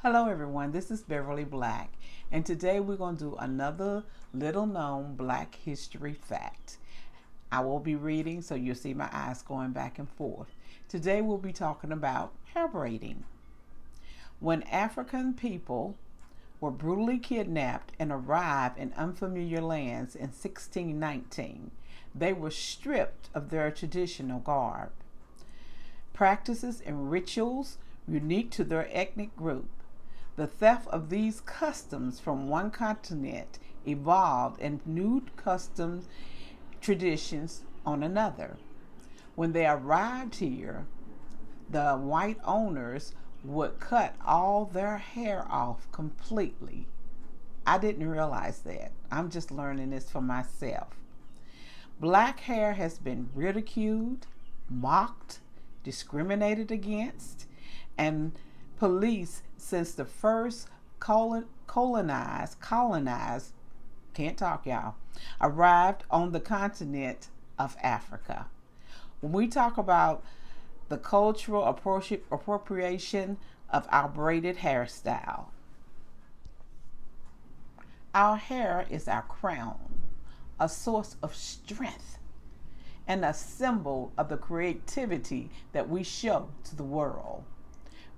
Hello everyone, this is Beverly Black, and today we're going to do another little known Black history fact. I will be reading, so you'll see my eyes going back and forth. Today we'll be talking about hair braiding. When African people were brutally kidnapped and arrived in unfamiliar lands in 1619, they were stripped of their traditional garb, practices, and rituals unique to their ethnic group. The theft of these customs from one continent evolved in new customs traditions on another. When they arrived here, the white owners would cut all their hair off completely. I didn't realize that. I'm just learning this for myself. Black hair has been ridiculed, mocked, discriminated against, and policed since the first colonized, can't talk y'all, arrived on the continent of Africa. When we talk about the cultural appropriation of our braided hairstyle, our hair is our crown, a source of strength, and a symbol of the creativity that we show to the world.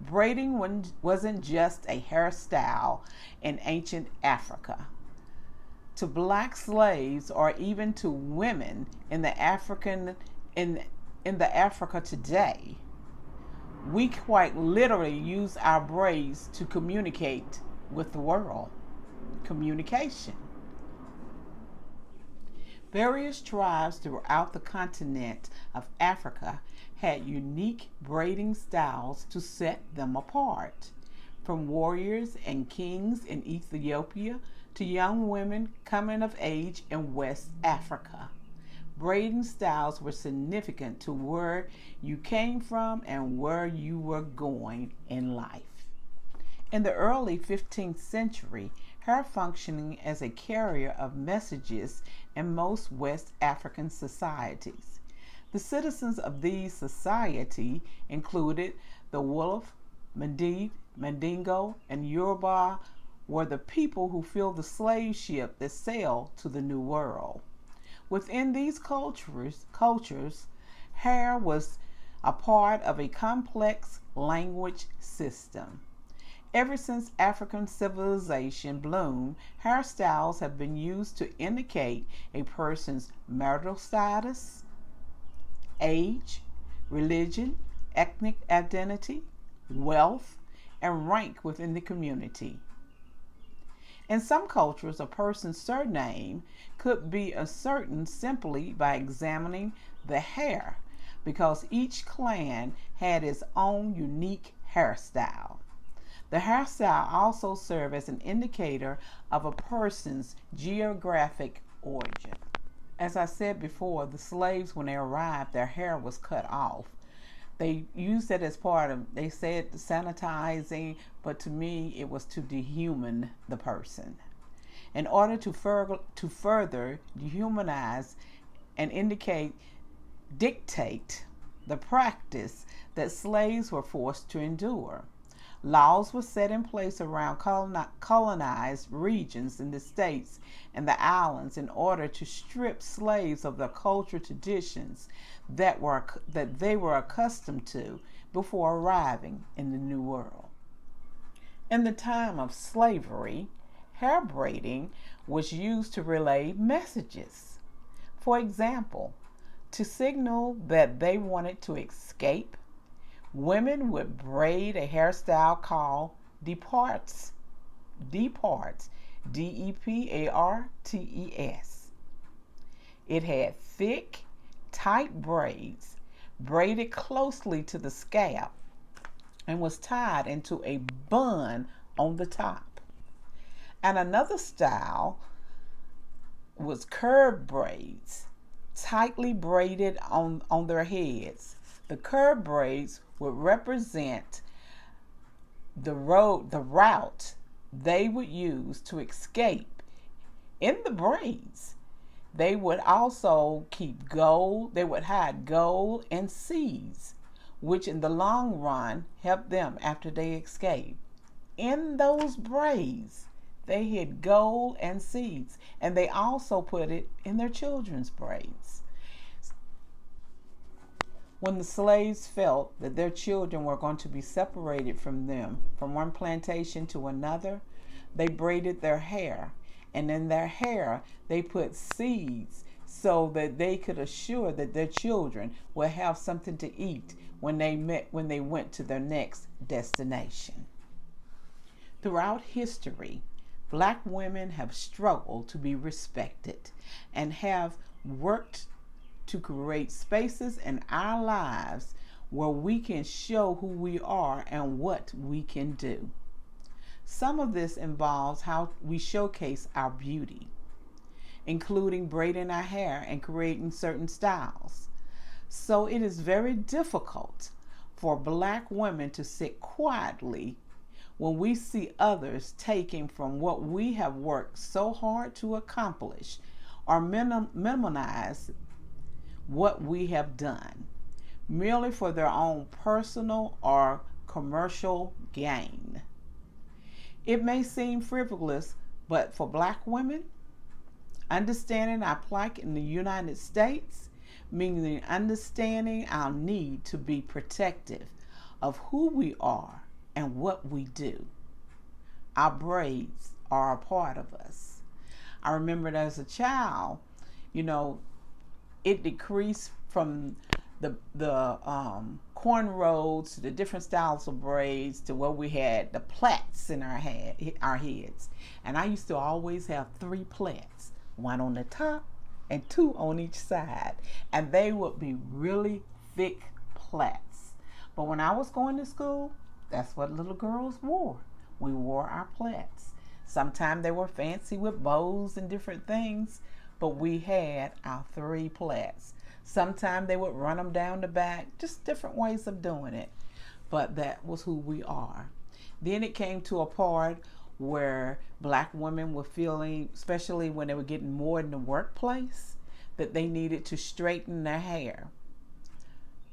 Braiding wasn't just a hairstyle in ancient Africa. To Black slaves, or even to women in the Africa today, we quite literally use our braids to communicate with the world. Communication. Various tribes throughout the continent of Africa had unique braiding styles to set them apart. From warriors and kings in Ethiopia to young women coming of age in West Africa, braiding styles were significant to where you came from and where you were going in life. In the early 15th century, hair functioning as a carrier of messages in most West African societies. The citizens of these societies included the Wolof, Mandingo, and Yoruba were the people who filled the slave ship that sailed to the New World. Within these cultures, hair was a part of a complex language system. Ever since African civilization bloomed, hairstyles have been used to indicate a person's marital status, age, religion, ethnic identity, wealth, and rank within the community. In some cultures, a person's surname could be ascertained simply by examining the hair, because each clan had its own unique hairstyle. The hairstyle also served as an indicator of a person's geographic origin. As I said before, the slaves, when they arrived, their hair was cut off. They used it as part of, they said, sanitizing, but to me, it was to dehuman the person. In order to further dehumanize and dictate the practice that slaves were forced to endure, laws were set in place around colonized regions in the states and the islands in order to strip slaves of the cultural traditions that they were accustomed to before arriving in the New World. In the time of slavery, hair braiding was used to relay messages. For example, to signal that they wanted to escape, women would braid a hairstyle called departs, D-E-P-A-R-T-E-S. It had thick, tight braids braided closely to the scalp and was tied into a bun on the top. And another style was curved braids, tightly braided on their heads. The curved braids would represent the route they would use to escape. In the braids, they would also keep gold, they would hide gold and seeds, which in the long run helped them after they escaped. in those braids, they hid gold and seeds, and they also put it in their children's braids. When the slaves felt that their children were going to be separated from them, from one plantation to another, they braided their hair, and in their hair they put seeds so that they could assure that their children would have something to eat when they went to their next destination. Throughout history, Black women have struggled to be respected and have worked to create spaces in our lives where we can show who we are and what we can do. Some of this involves how we showcase our beauty, including braiding our hair and creating certain styles. So it is very difficult for Black women to sit quietly when we see others taking from what we have worked so hard to accomplish or minimize what we have done merely for their own personal or commercial gain. It may seem frivolous, but for Black women, understanding our plight in the United States means understanding our need to be protective of who we are and what we do. Our braids are a part of us. I remember as a child, it decreased from the cornrows to the different styles of braids to where we had the plaits in our heads. And I used to always have 3 plaits, 1 on the top and 2 on each side. And they would be really thick plaits. But when I was going to school, that's what little girls wore. We wore our plaits. Sometimes they were fancy with bows and different things, but we had our 3 plaits. Sometimes they would run them down the back, just different ways of doing it. But that was who we are. Then it came to a part where Black women were feeling, especially when they were getting more in the workplace, that they needed to straighten their hair.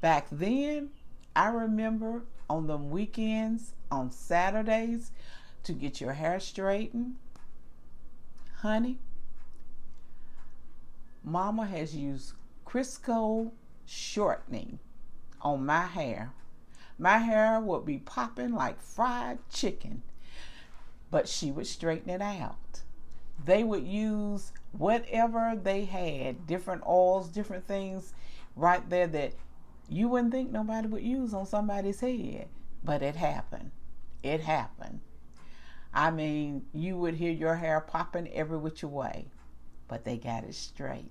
Back then, I remember on the weekends, on Saturdays, to get your hair straightened, honey, Mama has used Crisco shortening on my hair. My hair would be popping like fried chicken, but she would straighten it out. They would use whatever they had, different oils, different things right there that you wouldn't think nobody would use on somebody's head, but it happened. It happened. I mean, you would hear your hair popping every which way, but they got it straight.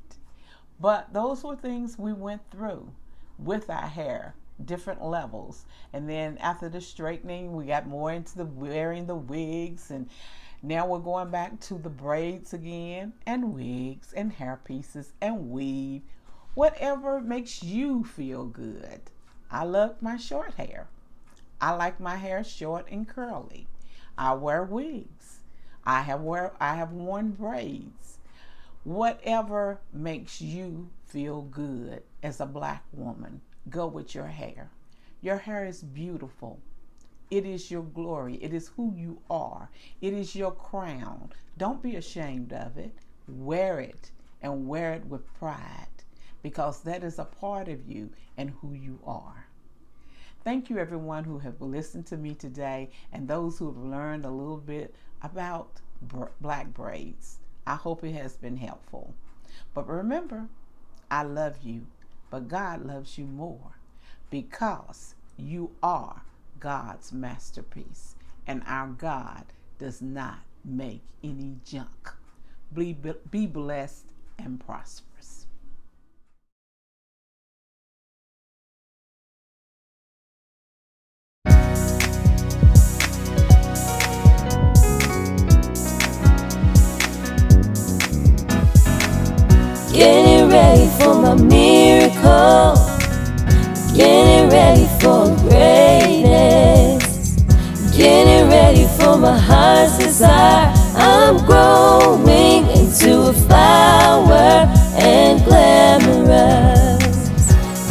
But those were things we went through with our hair, different levels. And then after the straightening, we got more into the wearing the wigs, and now we're going back to the braids again, and wigs and hair pieces and weave, whatever makes you feel good. I love my short hair. I like my hair short and curly. I wear wigs. I have worn braids. Whatever makes you feel good as a Black woman, go with your hair. Your hair is beautiful. It is your glory. It is who you are. It is your crown. Don't be ashamed of it. Wear it, and wear it with pride, because that is a part of you and who you are. Thank you, everyone who have listened to me today, and those who have learned a little bit about Black braids. I hope it has been helpful. But remember, I love you, but God loves you more, because you are God's masterpiece, and our God does not make any junk. Be blessed and prosperous. Getting ready for my miracle, getting ready for greatness, getting ready for my heart's desire. I'm growing into a flower and glamorous.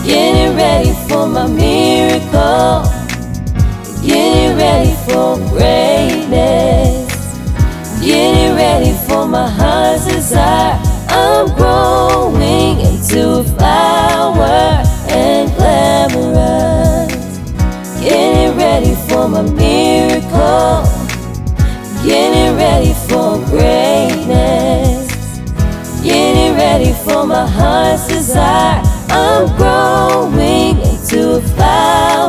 Getting ready for my miracle, getting ready for greatness. for my heart's desire. I'm growing into a flower and glamorous. Getting ready for my miracle. Getting ready for greatness. Getting ready for my heart's desire. I'm growing into a flower